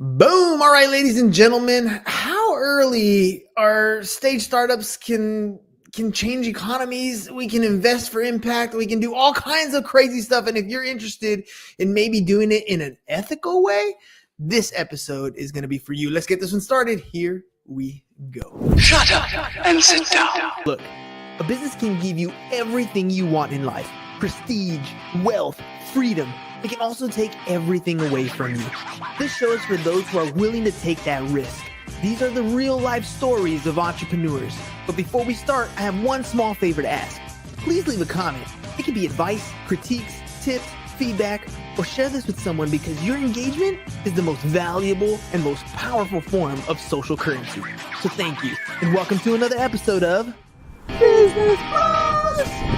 Boom. All right, ladies and gentlemen, how early our stage startups can change economies. We can invest for impact. We can do all kinds of crazy stuff. And if you're interested in maybe doing it in an ethical way, this episode is going to be for you. Let's get this one started. Here we go. Shut up and sit down. Look, a business can give you everything you want in life: prestige, wealth, freedom. It can also take everything away from you. This show is for those who are willing to take that risk. These are the real life stories of entrepreneurs. But before we start, I have one small favor to ask. Please leave a comment. It can be advice, critiques, tips, feedback, or share this with someone, because your engagement is the most valuable and most powerful form of social currency. So thank you, and welcome to another episode of Business Bros.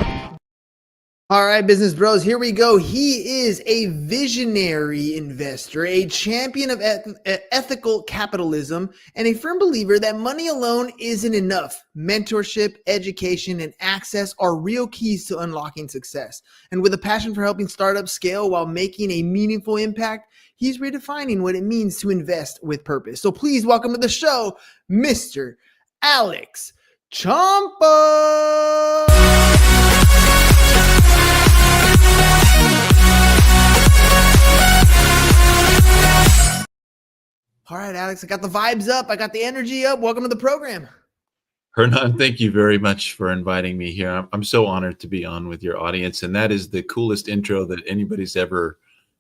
All right, business bros, here we go. He is a visionary investor, a champion of ethical capitalism, and a firm believer that money alone isn't enough. Mentorship, education, and access are real keys to unlocking success. And with a passion for helping startups scale while making a meaningful impact, he's redefining what it means to invest with purpose. So please welcome to the show, Mr. Alex Chompff. All right, Alex, I got the vibes up. I got the energy up. Welcome to the program. Hernan, thank you very much for inviting me here. I'm so honored to be on with your audience, and that is the coolest intro that anybody's ever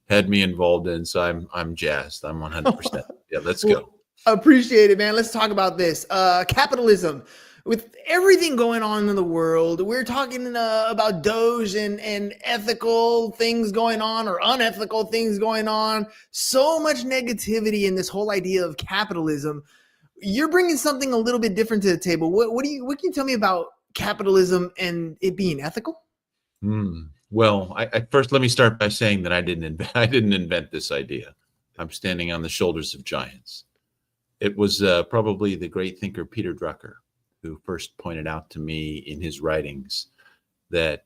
had me involved in. So I'm jazzed. I'm 100%. Yeah, let's go. Appreciate it, man. Let's talk about this. Capitalism. With everything going on in the world, we're talking about Doge and ethical things going on or unethical things going on. So much negativity in this whole idea of capitalism. You're bringing something a little bit different to the table. What can you tell me about capitalism and it being ethical? Well, I first let me start by saying that I didn't invent this idea. I'm standing on the shoulders of giants. It was probably the great thinker Peter Drucker who first pointed out to me in his writings that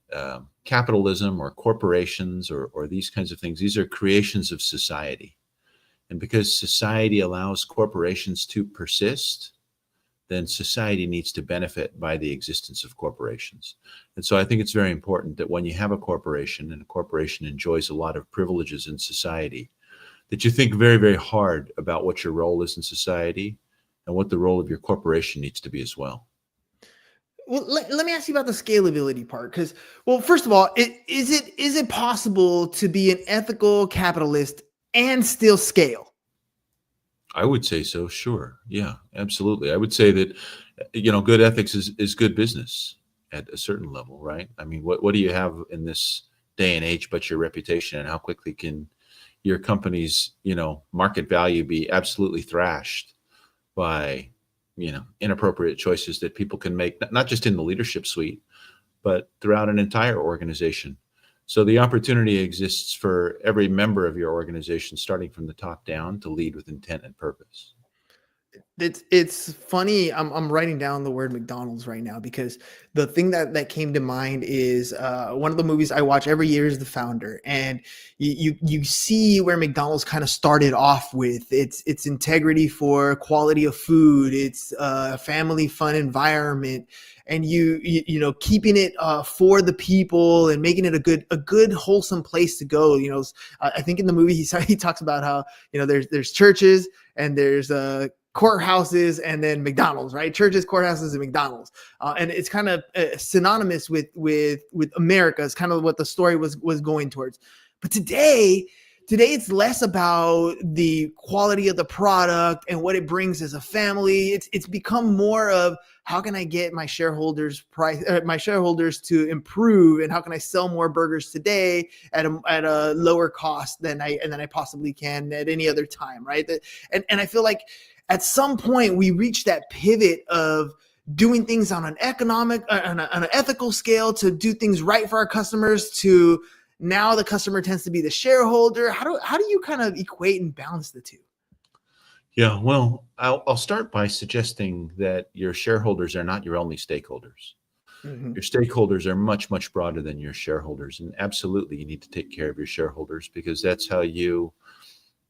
capitalism or corporations or these kinds of things, these are creations of society. And because society allows corporations to persist, then society needs to benefit by the existence of corporations. And so I think it's very important that when you have a corporation and a corporation enjoys a lot of privileges in society, that you think very, very hard about what your role is in society and what the role of your corporation needs to be as well. Well, let me ask you about the scalability part, because, well, first of all, is it possible to be an ethical capitalist and still scale? I would say so, sure. Yeah, absolutely. I would say that, good ethics is good business at a certain level, right? I mean, what do you have in this day and age but your reputation, and how quickly can your company's, market value be absolutely thrashed by, inappropriate choices that people can make, not just in the leadership suite, but throughout an entire organization. So the opportunity exists for every member of your organization, starting from the top down, to lead with intent and purpose. It's funny. I'm writing down the word McDonald's right now, because the thing that came to mind is one of the movies I watch every year is The Founder, and you see where McDonald's kind of started off with its integrity for quality of food, its family fun environment, and you keeping it for the people and making it a good wholesome place to go. I think in the movie he talks about how there's churches and there's courthouses and then McDonald's, right? Churches, courthouses, and McDonald's, and it's kind of synonymous with America. It's kind of what the story was going towards. But today it's less about the quality of the product and what it brings as a family. It's become more of, how can I get my shareholders to improve, and how can I sell more burgers today at a lower cost than I possibly can at any other time, right? And I feel like at some point we reach that pivot of doing things on an ethical scale to do things right for our customers, to now the customer tends to be the shareholder. How do you kind of equate and balance the two? Yeah, well, I'll start by suggesting that your shareholders are not your only stakeholders. Mm-hmm. Your stakeholders are much, much broader than your shareholders. And absolutely, you need to take care of your shareholders, because that's how you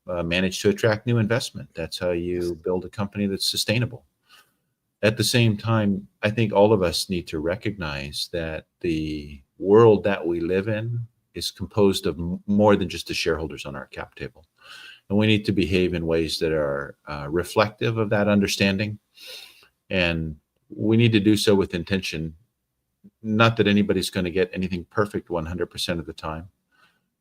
manage to attract new investment. That's how you build a company that's sustainable. At the same time, I think all of us need to recognize that the world that we live in is composed of more than just the shareholders on our cap table. And we need to behave in ways that are reflective of that understanding. And we need to do so with intention. Not that anybody's going to get anything perfect 100% of the time.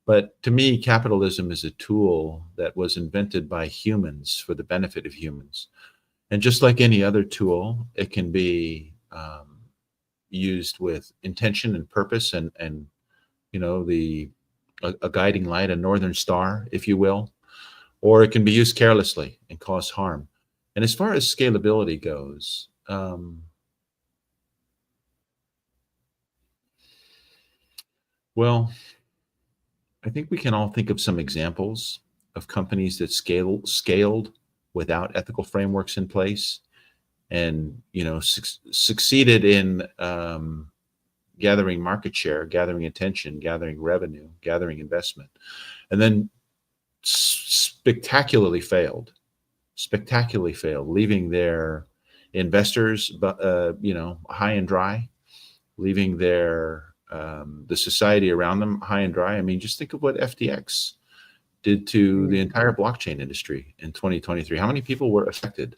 But to me, capitalism is a tool that was invented by humans for the benefit of humans. And just like any other tool, it can be used with intention and purpose and a guiding light, a northern star, if you will, or it can be used carelessly and cause harm. And as far as scalability goes, well, I think we can all think of some examples of companies that scaled without ethical frameworks in place, and succeeded in gathering market share, gathering attention, gathering revenue, gathering investment, and then spectacularly failed, leaving their investors, high and dry, leaving their the society around them high and dry. I mean, just think of what FTX did to the entire blockchain industry in 2023. How many people were affected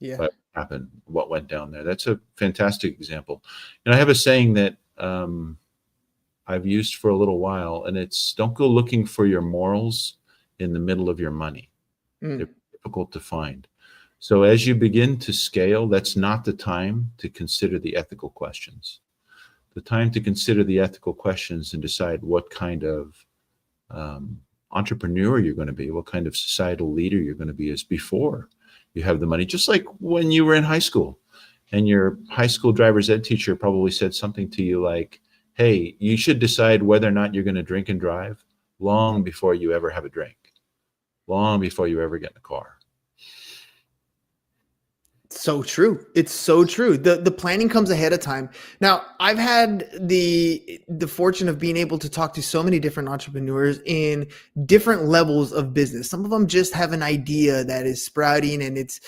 by what happened, what went down there? That's a fantastic example. And I have a saying that I've used for a little while, and it's, don't go looking for your morals in the middle of your money. They're difficult to find. So as you begin to scale, that's not the time to consider the ethical questions. The time to consider the ethical questions and decide what kind of entrepreneur you're going to be, what kind of societal leader you're going to be, is before you have the money. Just like when you were in high school and your high school driver's ed teacher probably said something to you like, hey, you should decide whether or not you're going to drink and drive long before you ever have a drink, long before you ever get in a car. So true. It's so true. The planning comes ahead of time. Now, I've had the fortune of being able to talk to so many different entrepreneurs in different levels of business. Some of them just have an idea that is sprouting, and it's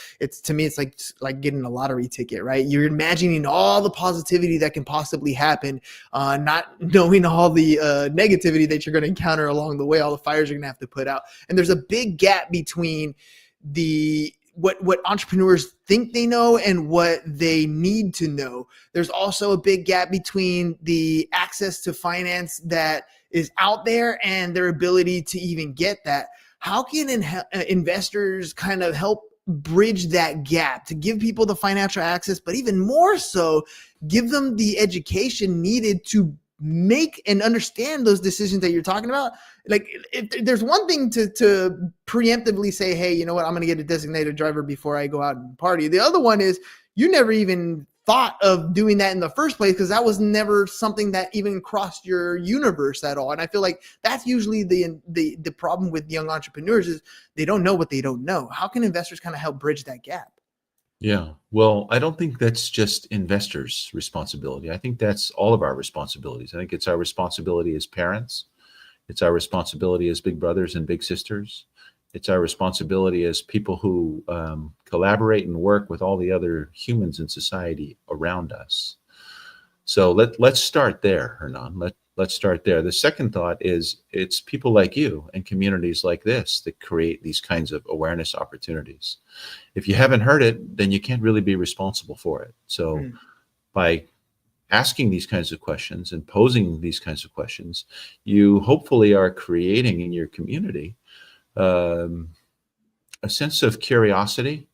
to me, it's like getting a lottery ticket, right? You're imagining all the positivity that can possibly happen, not knowing all the negativity that you're going to encounter along the way, all the fires you're going to have to put out. And there's a big gap between what entrepreneurs think they know and what they need to know. There's also a big gap between the access to finance that is out there and their ability to even get that. How can investors kind of help bridge that gap to give people the financial access, but even more so, give them the education needed to make and understand those decisions that you're talking about? Like, if there's one thing to preemptively say, hey, you know what, I'm going to get a designated driver before I go out and party. The other one is you never even thought of doing that in the first place, because that was never something that even crossed your universe at all. And I feel like that's usually the problem with young entrepreneurs, is they don't know what they don't know. How can investors kind of help bridge that gap? Yeah, well, I don't think that's just investors' responsibility. I think that's all of our responsibilities. I think it's our responsibility as parents. It's our responsibility as big brothers and big sisters. It's our responsibility as people who collaborate and work with all the other humans in society around us. So let's start there, Hernan. Let's start there. The second thought is, it's people like you and communities like this that create these kinds of awareness opportunities. If you haven't heard it, then you can't really be responsible for it. So by asking these kinds of questions and posing these kinds of questions, you hopefully are creating in your community a sense of curiosity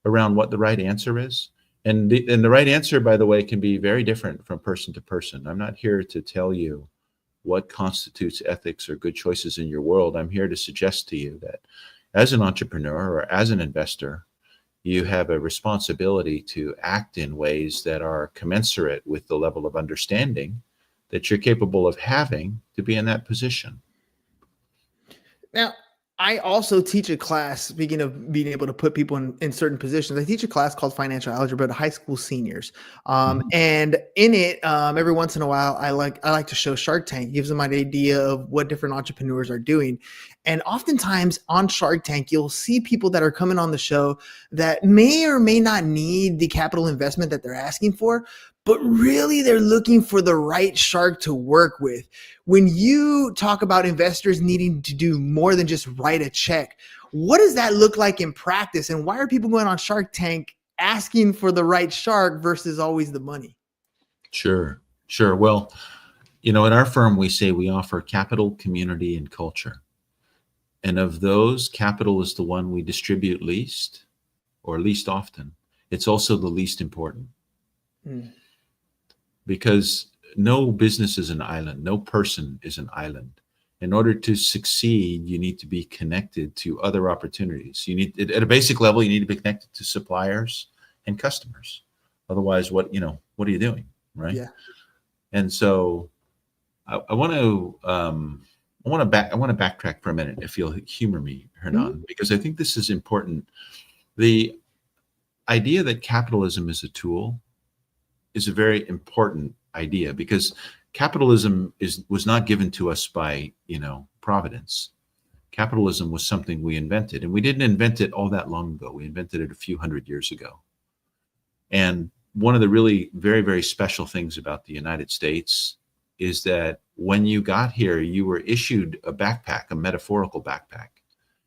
around what the right answer is. And the right answer, by the way, can be very different from person to person. I'm not here to tell you what constitutes ethics or good choices in your world. I'm here to suggest to you that as an entrepreneur or as an investor, you have a responsibility to act in ways that are commensurate with the level of understanding that you're capable of having to be in that position. Now, I also teach a class, speaking of being able to put people in certain positions, I teach a class called financial algebra to high school seniors. And in it, every once in a while, I like to show Shark Tank. It gives them an idea of what different entrepreneurs are doing, and oftentimes on Shark Tank, you'll see people that are coming on the show that may or may not need the capital investment that they're asking for, but really they're looking for the right shark to work with. When you talk about investors needing to do more than just write a check, what does that look like in practice, and why are people going on Shark Tank asking for the right shark versus always the money? Sure, sure. Well, in our firm, we say we offer capital, community, and culture. And of those, capital is the one we distribute least or least often. It's also the least important because no business is an island. No person is an island. In order to succeed, you need to be connected to other opportunities. You need, at a basic level, you need to be connected to suppliers and customers. Otherwise, what are you doing, right? Yeah. And so, I want to backtrack for a minute, if you'll humor me, Hernan, because I think this is important. The idea that capitalism is a tool is a very important idea, because capitalism was not given to us by providence. Capitalism was something we invented, and we didn't invent it all that long ago. We invented it a few hundred years ago. And one of the really very, very special things about the United States is that when you got here, you were issued a backpack, a metaphorical backpack.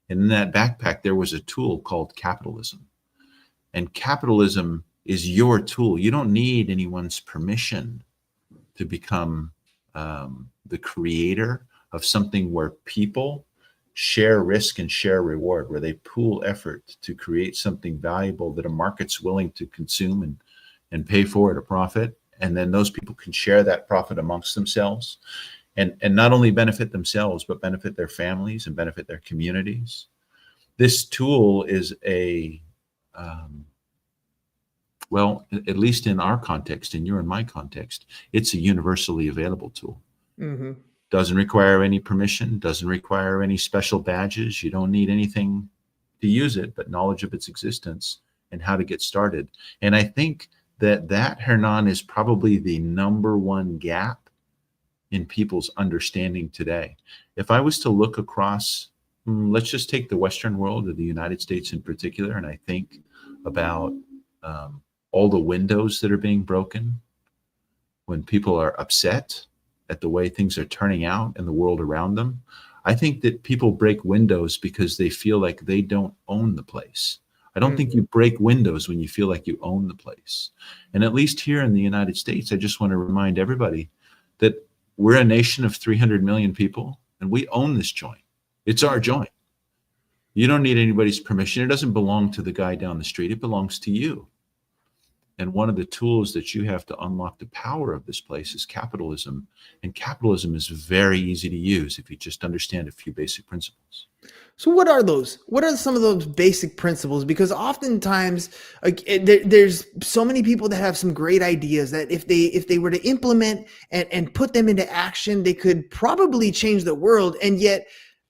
And in that backpack, there was a tool called capitalism. And capitalism is your tool. You don't need anyone's permission to become the creator of something where people share risk and share reward, where they pool effort to create something valuable that a market's willing to consume and pay for at a profit. And then those people can share that profit amongst themselves and not only benefit themselves, but benefit their families and benefit their communities. This tool is well, at least in our context, in your and my context, it's a universally available tool. Mm-hmm. Doesn't require any permission, doesn't require any special badges. You don't need anything to use it, but knowledge of its existence and how to get started. And I think that Hernan is probably the number one gap in people's understanding today. If I was to look across, let's just take the Western world, or the United States in particular, and I think about all the windows that are being broken when people are upset at the way things are turning out in the world around them. I think that people break windows because they feel like they don't own the place. I don't think you break windows when you feel like you own the place. And at least here in the United States, I just want to remind everybody that we're a nation of 300 million people, and we own this joint. It's our joint. You don't need anybody's permission. It doesn't belong to the guy down the street. It belongs to you. And one of the tools that you have to unlock the power of this place is capitalism. And capitalism is very easy to use if you just understand a few basic principles. So what are those? What are some of those basic principles? Because oftentimes there's so many people that have some great ideas that if they were to implement and put them into action, they could probably change the world. And yet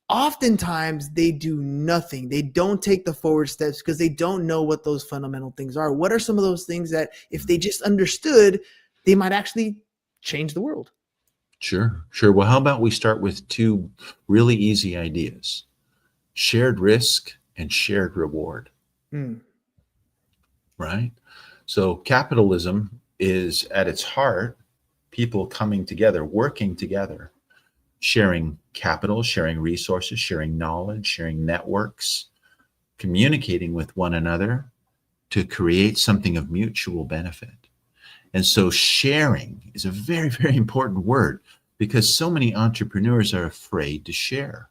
oftentimes they do nothing. They don't take the forward steps because they don't know what those fundamental things are. What are some of those things that if they just understood, they might actually change the world? Sure. Well, how about we start with two really easy ideas: shared risk and shared reward. Right? So capitalism is at its heart people coming together, working together, sharing capital, sharing resources, sharing knowledge, sharing networks, communicating with one another to create something of mutual benefit. And so sharing is a very, very important word, because so many entrepreneurs are afraid to share.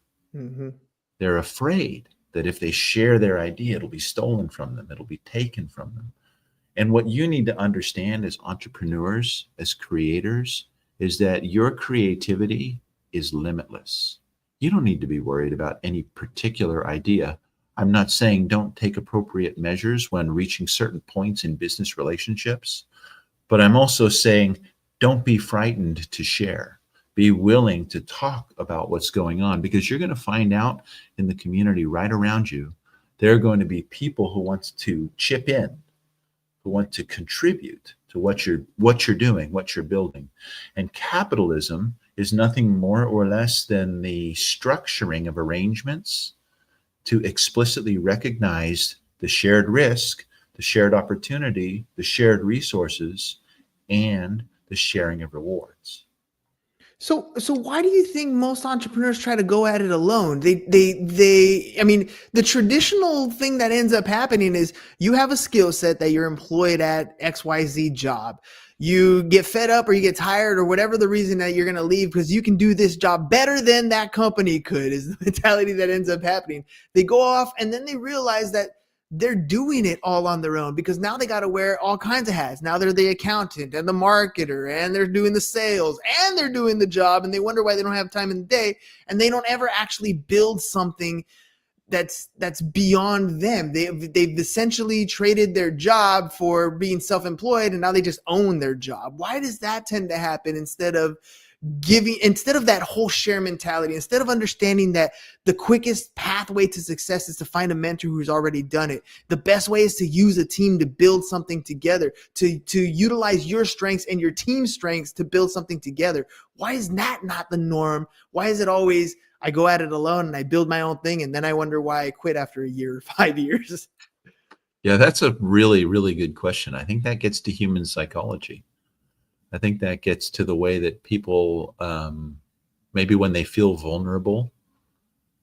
They're afraid that if they share their idea, it'll be stolen from them, it'll be taken from them. And what you need to understand as entrepreneurs, as creators, is that your creativity is limitless. You don't need to be worried about any particular idea. I'm not saying don't take appropriate measures when reaching certain points in business relationships, but I'm also saying don't be frightened to share. Be willing to talk about what's going on, because you're going to find out in the community right around you, there are going to be people who want to chip in, who want to contribute to what you're doing, what you're building. And capitalism is nothing more or less than the structuring of arrangements to explicitly recognize the shared risk, the shared opportunity, the shared resources, and the sharing of rewards. So why do you think most entrepreneurs try to go at it alone? I mean, the traditional thing that ends up happening is you have a skill set that you're employed at XYZ job. You get fed up or you get tired or whatever the reason that you're going to leave because you can do this job better than that company could is the mentality that ends up happening. They go off and then they realize that they're doing it all on their own because now they got to wear all kinds of hats. Now they're the accountant and the marketer and they're doing the sales and they're doing the job and they wonder why they don't have time in the day and they don't ever actually build something that's beyond them. They've essentially traded their job for being self-employed and now they just own their job. Why does that tend to happen instead of that whole share mentality, instead of understanding that the quickest pathway to success is to find a mentor who's already done it? The best way is to use a team to build something together, to utilize your strengths and your team's strengths to build something together. Why is that not the norm? Why is it always I go at it alone and I build my own thing and then I wonder why I quit after a year or 5 years? Yeah, that's a really, really good question. I think that gets to human psychology. I think that gets to the way that people, maybe when they feel vulnerable,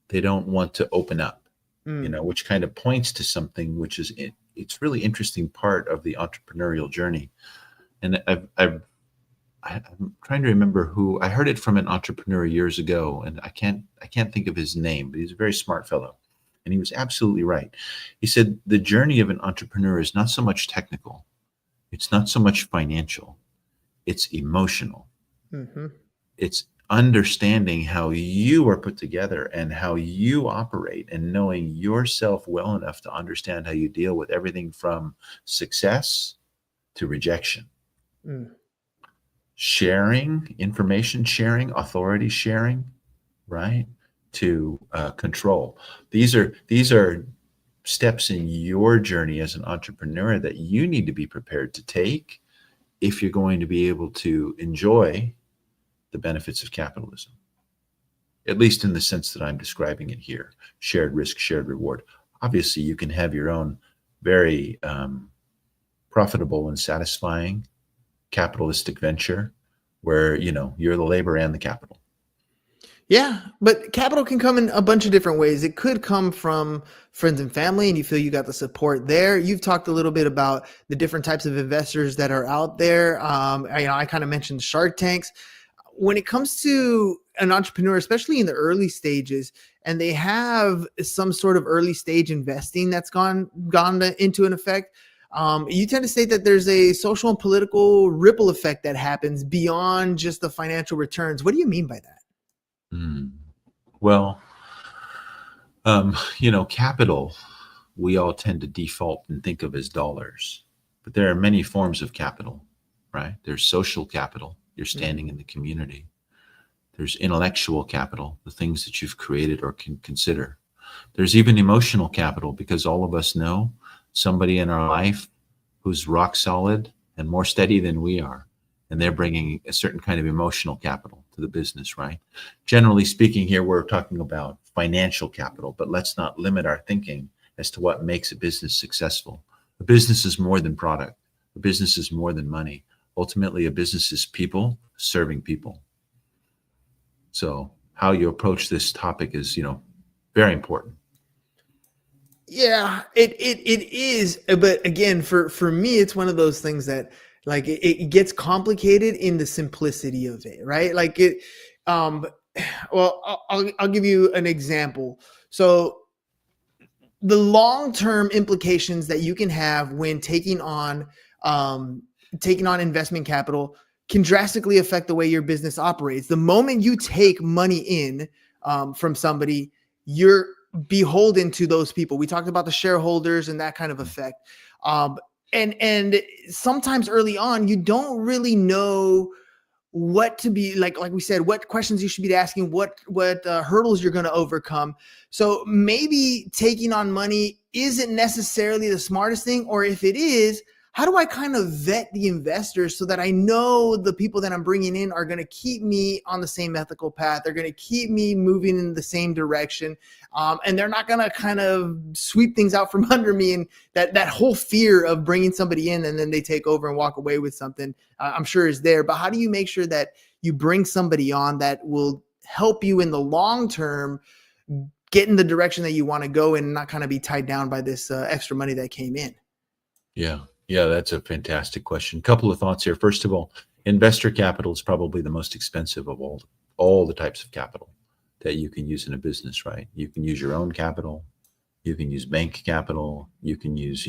they don't want to open up, which kind of points to something which is, it's really interesting part of the entrepreneurial journey. And I'm trying to remember who, I heard it from an entrepreneur years ago, and I can't think of his name, but he's a very smart fellow. And he was absolutely right. He said, the journey of an entrepreneur is not so much technical. It's not so much financial. It's emotional. Mm-hmm. It's understanding how you are put together and how you operate and knowing yourself well enough to understand how you deal with everything from success to rejection. Sharing, information sharing, authority sharing, right? To control. These are steps in your journey as an entrepreneur that you need to be prepared to take if you're going to be able to enjoy the benefits of capitalism, at least in the sense that I'm describing it here. Shared risk, shared reward. Obviously, you can have your own very profitable and satisfying capitalistic venture where, you're the labor and the capital. Yeah, but capital can come in a bunch of different ways. It could come from friends and family, and you feel you got the support there. You've talked a little bit about the different types of investors that are out there. I kind of mentioned Shark Tanks. When it comes to an entrepreneur, especially in the early stages, and they have some sort of early stage investing that's gone into an effect, you tend to say that there's a social and political ripple effect that happens beyond just the financial returns. What do you mean by that? Well, capital, we all tend to default and think of as dollars, but there are many forms of capital, right? There's social capital, your standing in the community. There's intellectual capital, the things that you've created or can consider. There's even emotional capital, because all of us know somebody in our life who's rock solid and more steady than we are. And they're bringing a certain kind of emotional capital to the business, right? Generally speaking, here we're talking about financial capital, but let's not limit our thinking as to what makes a business successful. A business is more than product. A business is more than money. Ultimately, a business is people serving people. So how you approach this topic is, very important. Yeah, it is. But again, for me, it's one of those things that, like, it gets complicated in the simplicity of it, right? Like well, I'll give you an example. So the long-term implications that you can have when taking on investment capital can drastically affect the way your business operates. The moment you take money in from somebody, you're beholden to those people. We talked about the shareholders and that kind of effect. And sometimes early on, you don't really know what to be like we said, what questions you should be asking, what hurdles you're going to overcome. So maybe taking on money isn't necessarily the smartest thing, or if it is, how do I kind of vet the investors so that I know the people that I'm bringing in are going to keep me on the same ethical path? They're going to keep me moving in the same direction. And they're not going to kind of sweep things out from under me. And that whole fear of bringing somebody in and then they take over and walk away with something, I'm sure is there. But how do you make sure that you bring somebody on that will help you in the long term get in the direction that you want to go and not kind of be tied down by this extra money that came in? Yeah, that's a fantastic question. Couple of thoughts here. First of all, investor capital is probably the most expensive of all the types of capital that you can use in a business, right? You can use your own capital, you can use bank capital, you can use,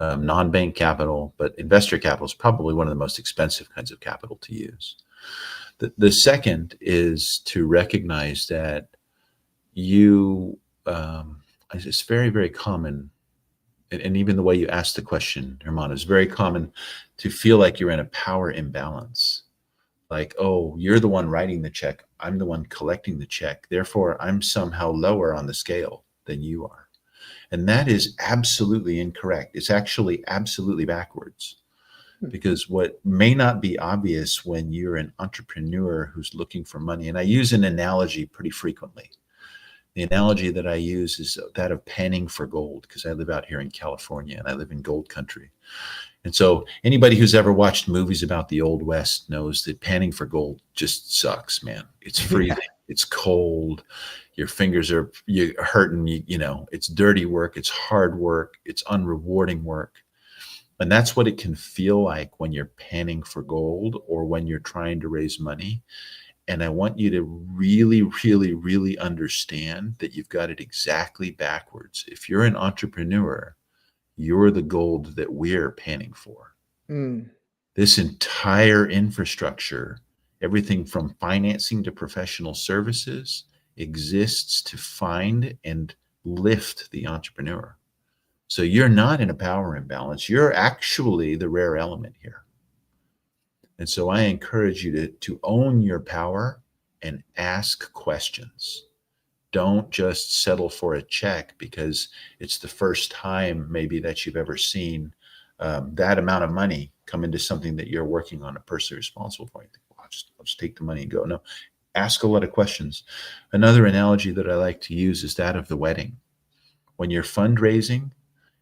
non-bank capital, but investor capital is probably one of the most expensive kinds of capital to use. The second is to recognize that it's very, very common, and even the way you asked the question, Herman, is very common to feel like you're in a power imbalance. Like, oh, you're the one writing the check, I'm the one collecting the check, therefore I'm somehow lower on the scale than you are. And that is absolutely incorrect. It's actually absolutely backwards. Because what may not be obvious when you're an entrepreneur who's looking for money, and I use an analogy pretty frequently. The analogy that I use is that of panning for gold, because I live out here in California and I live in gold country. And so anybody who's ever watched movies about the Old West knows that panning for gold just sucks, man. It's freezing, it's cold, your fingers are hurting, it's dirty work, it's hard work, it's unrewarding work. And that's what it can feel like when you're panning for gold or when you're trying to raise money. And I want you to really, really, really understand that you've got it exactly backwards. If you're an entrepreneur, you're the gold that we're panning for. This entire infrastructure, everything from financing to professional services, exists to find and lift the entrepreneur. So you're not in a power imbalance. You're actually the rare element here. And so I encourage you to own your power and ask questions. Don't just settle for a check because it's the first time maybe that you've ever seen that amount of money come into something that you're working on and personally responsible for. You think, well, I'll just take the money and go. No, ask a lot of questions. Another analogy that I like to use is that of the wedding. When you're fundraising,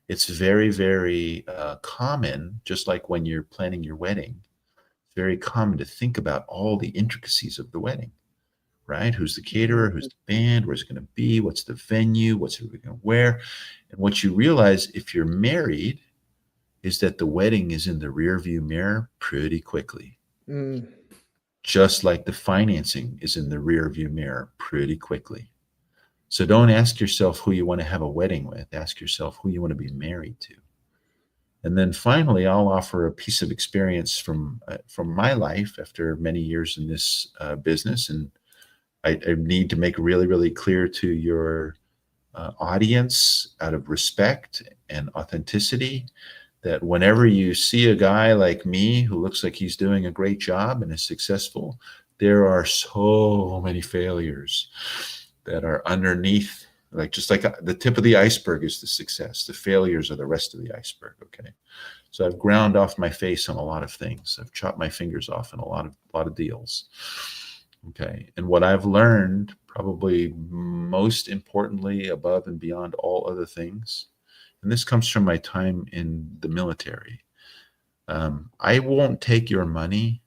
it's very, very common, just like when you're planning your wedding, very common to think about all the intricacies of the wedding, right? Who's the caterer? Who's the band? Where's it going to be? What's the venue? What's everybody going to wear? And what you realize if you're married is that the wedding is in the rear view mirror pretty quickly. Just like the financing is in the rear view mirror pretty quickly. So don't ask yourself who you want to have a wedding with. Ask yourself who you want to be married to. And then finally, I'll offer a piece of experience from my life after many years in this business. And I need to make really, really clear to your audience, out of respect and authenticity, that whenever you see a guy like me who looks like he's doing a great job and is successful, there are so many failures that are underneath. Just like the tip of the iceberg is the success. The failures are the rest of the iceberg. Okay. So I've ground off my face on a lot of things. I've chopped my fingers off in a lot of deals. Okay. And what I've learned, probably most importantly, above and beyond all other things, and this comes from my time in the military, I won't take your money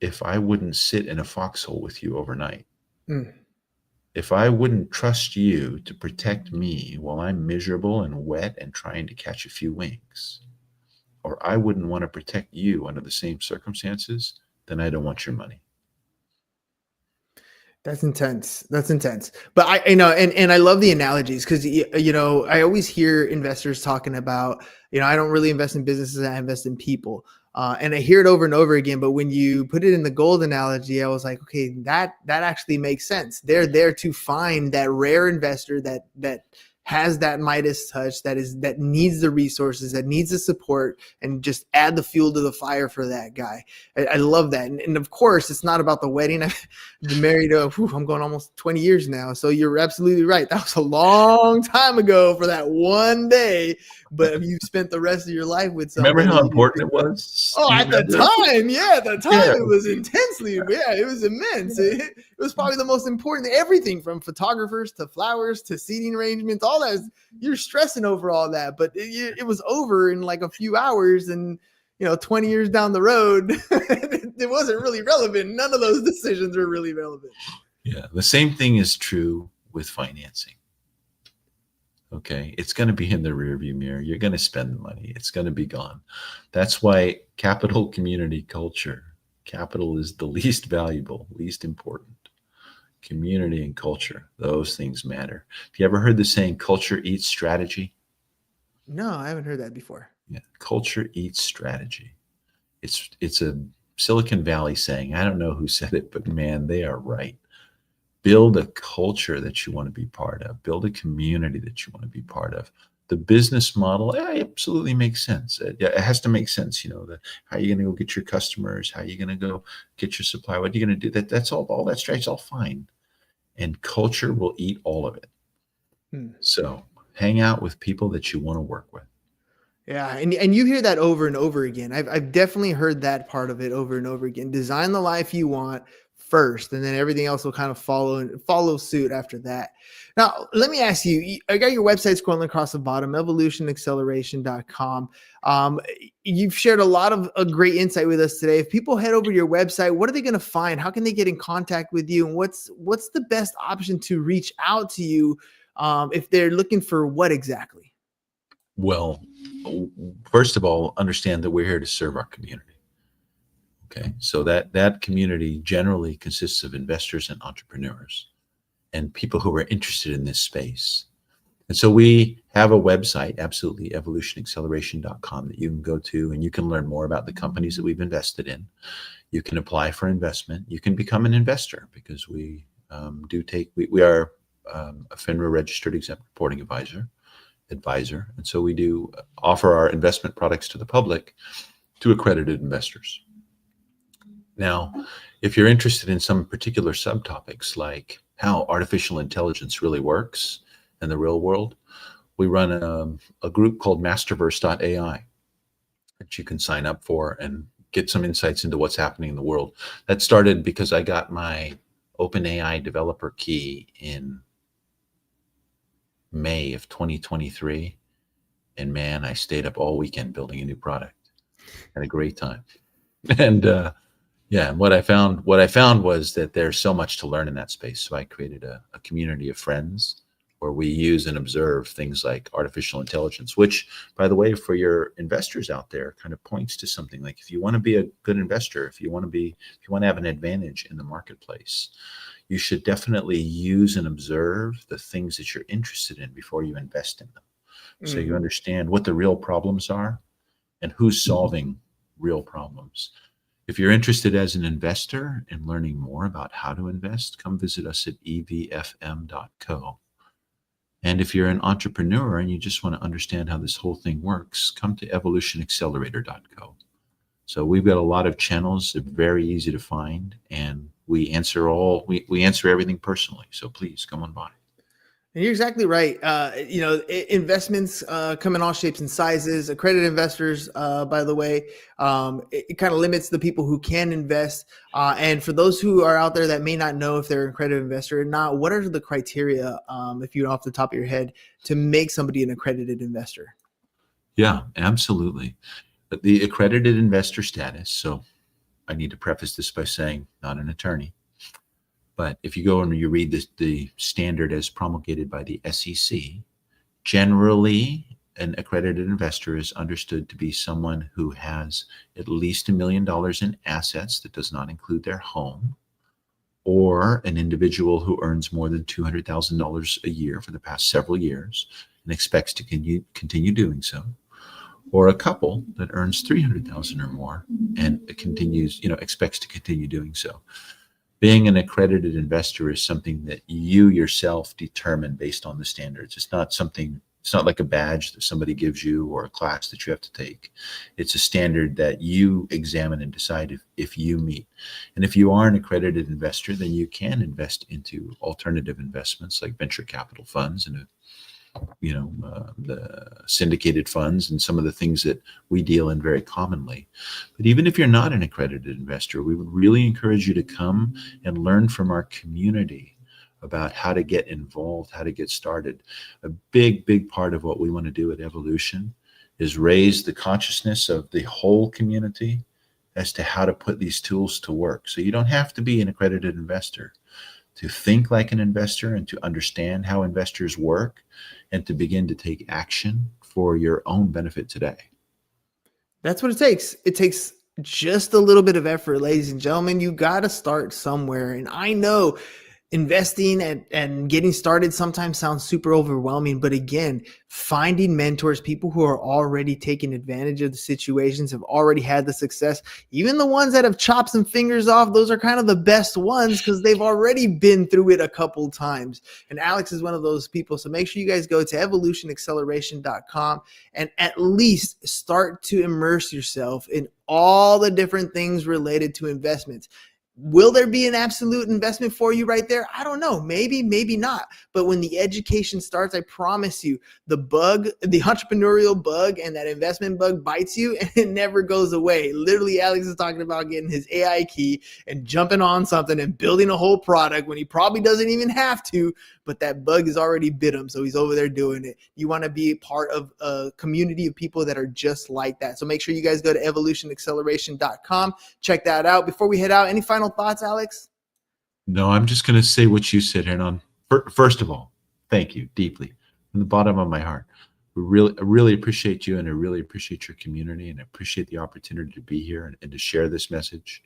if I wouldn't sit in a foxhole with you overnight. If I wouldn't trust you to protect me while I'm miserable and wet and trying to catch a few wings, or I wouldn't want to protect you under the same circumstances, then I don't want your money. That's intense. That's intense. But and I love the analogies because, I always hear investors talking about, I don't really invest in businesses, I invest in people. And I hear it over and over again, but when you put it in the gold analogy, I was like, okay, that actually makes sense. They're there to find that rare investor that has that Midas touch, that needs the resources, that needs the support, and just add the fuel to the fire for that guy. I love that. And of course, it's not about the wedding. I've been married, I'm going almost 20 years now. So you're absolutely right. That was a long time ago for that one day. But if you spent the rest of your life with somebody. Remember how important it was? Oh, at the time, Yeah. it was intensely, it was immense. It was probably the most important, everything from photographers to flowers to seating arrangements, all that. You're stressing over all that, but it was over in like a few hours, and 20 years down the road, it wasn't really relevant. None of those decisions were really relevant. Yeah, the same thing is true with financing. Okay, it's going to be in the rearview mirror. You're going to spend the money. It's going to be gone. That's why capital community culture. Capital is the least valuable, least important. Community and culture, those things matter. Have you ever heard the saying, culture eats strategy? No, I haven't heard that before. Yeah, culture eats strategy. It's a Silicon Valley saying. I don't know who said it, but man, they are right. Build a culture that you want to be part of. Build a community that you want to be part of. The business model absolutely makes sense. It has to make sense. How are you going to go get your customers? How are you going to go get your supply? What are you going to do? That's all that strategy is all fine. And culture will eat all of it. So hang out with people that you want to work with. Yeah, and you hear that over and over again. I've definitely heard that part of it over and over again. Design the life you want first, and then everything else will kind of follow suit after that. Now, let me ask you, I got your website scrolling across the bottom, evolutionacceleration.com. You've shared a lot of great insight with us today. If people head over to your website, what are they going to find? How can they get in contact with you? And what's the best option to reach out to you if they're looking for what exactly? Well, first of all, understand that we're here to serve our community. Okay, so that community generally consists of investors and entrepreneurs and people who are interested in this space. And so we have a website, absolutely, evolutionacceleration.com, that you can go to, and you can learn more about the companies that we've invested in. You can apply for investment. You can become an investor, because we are a FINRA registered exempt reporting advisor. And so we do offer our investment products to the public, to accredited investors. Now, if you're interested in some particular subtopics, like how artificial intelligence really works in the real world, we run a group called masterverse.ai that you can sign up for and get some insights into what's happening in the world. That started because I got my OpenAI developer key in May of 2023. And man, I stayed up all weekend building a new product. Had a great time. And what I found was that there's so much to learn in that space. So I created a community of friends where we use and observe things like artificial intelligence, which, by the way, for your investors out there, kind of points to something like, if you want to be a good investor, if you want to have an advantage in the marketplace, you should definitely use and observe the things that you're interested in before you invest in them. So you understand what the real problems are and who's solving real problems. If you're interested as an investor in learning more about how to invest, come visit us at evfm.co. And if you're an entrepreneur and you just want to understand how this whole thing works, come to evolutionaccelerator.co. So we've got a lot of channels. They're very easy to find, and we answer everything personally. So please come on by. And you're exactly right. Investments come in all shapes and sizes. Accredited investors, by the way, it kind of limits the people who can invest. And for those who are out there that may not know if they're an accredited investor or not, what are the criteria, if you know off the top of your head, to make somebody an accredited investor? Yeah, absolutely. But the accredited investor status, so I need to preface this by saying, not an attorney, but if you go and you read the standard as promulgated by the SEC, generally an accredited investor is understood to be someone who has at least $1 million in assets that does not include their home, or an individual who earns more than $200,000 a year for the past several years and expects to continue doing so, or a couple that earns $300,000 or more and expects to continue doing so. Being an accredited investor is something that you yourself determine based on the standards. It's not like a badge that somebody gives you or a class that you have to take. It's a standard that you examine and decide if you meet. And if you are an accredited investor, then you can invest into alternative investments like venture capital funds and the syndicated funds and some of the things that we deal in very commonly. But even if you're not an accredited investor, we would really encourage you to come and learn from our community about how to get involved, how to get started. A big part of what we want to do at Evolution is raise the consciousness of the whole community as to how to put these tools to work. So you don't have to be an accredited investor to think like an investor and to understand how investors work and to begin to take action for your own benefit today. That's what it takes. It takes just a little bit of effort, ladies and gentlemen. You got to start somewhere. And I know investing and getting started sometimes sounds super overwhelming. But again, finding mentors, people who are already taking advantage of the situations, have already had the success, even the ones that have chopped some fingers off, those are kind of the best ones because they've already been through it a couple times. And Alex is one of those people. So make sure you guys go to evolutionacceleration.com and at least start to immerse yourself in all the different things related to investments. Will there be an absolute investment for you right there? I don't know. Maybe, maybe not. But when the education starts, I promise you, the entrepreneurial bug and that investment bug bites you and it never goes away. Literally, Alex is talking about getting his AI key and jumping on something and building a whole product when he probably doesn't even have to, but that bug has already bit him. So he's over there doing it. You want to be part of a community of people that are just like that. So make sure you guys go to evolutionacceleration.com. Check that out. Before we head out, any final thoughts, Alex? No, I'm just going to say what you said, Hernan. First of all, thank you deeply from the bottom of my heart. I really appreciate you, and I really appreciate your community, and I appreciate the opportunity to be here and to share this message.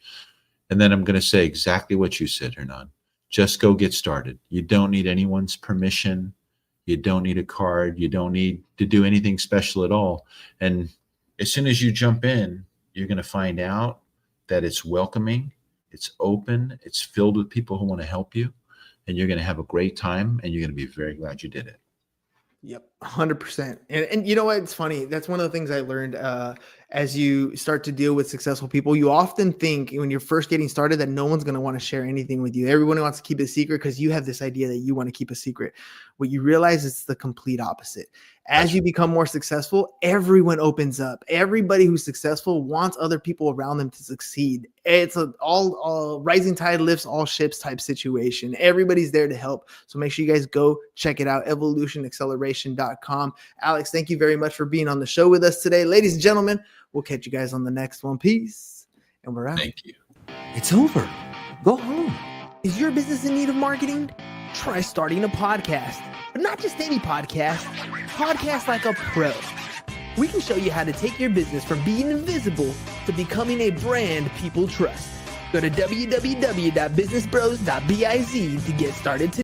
And then I'm going to say exactly what you said, Hernan. Just go get started. You don't need anyone's permission. You don't need a card. You don't need to do anything special at all. And as soon as you jump in, you're going to find out that it's welcoming, it's open, it's filled with people who want to help you, and you're going to have a great time, and you're going to be very glad you did it. Yep, 100%. And you know what? It's funny. That's one of the things I learned as you start to deal with successful people. You often think when you're first getting started that no one's going to want to share anything with you. Everyone wants to keep it a secret because you have this idea that you want to keep a secret. What you realize is the complete opposite. As you become more successful, everyone opens up. Everybody who's successful wants other people around them to succeed. It's an all rising tide lifts all ships type situation. Everybody's there to help. So make sure you guys go check it out, evolutionacceleration.com. Alex, thank you very much for being on the show with us today. Ladies and gentlemen, we'll catch you guys on the next one. Peace. And we're out. Thank you. It's over. Go home. Is your business in need of marketing? Try starting a podcast, but not just any podcast. Podcast like a pro. We can show you how to take your business from being invisible to becoming a brand people trust. Go to www.businessbros.biz to get started today.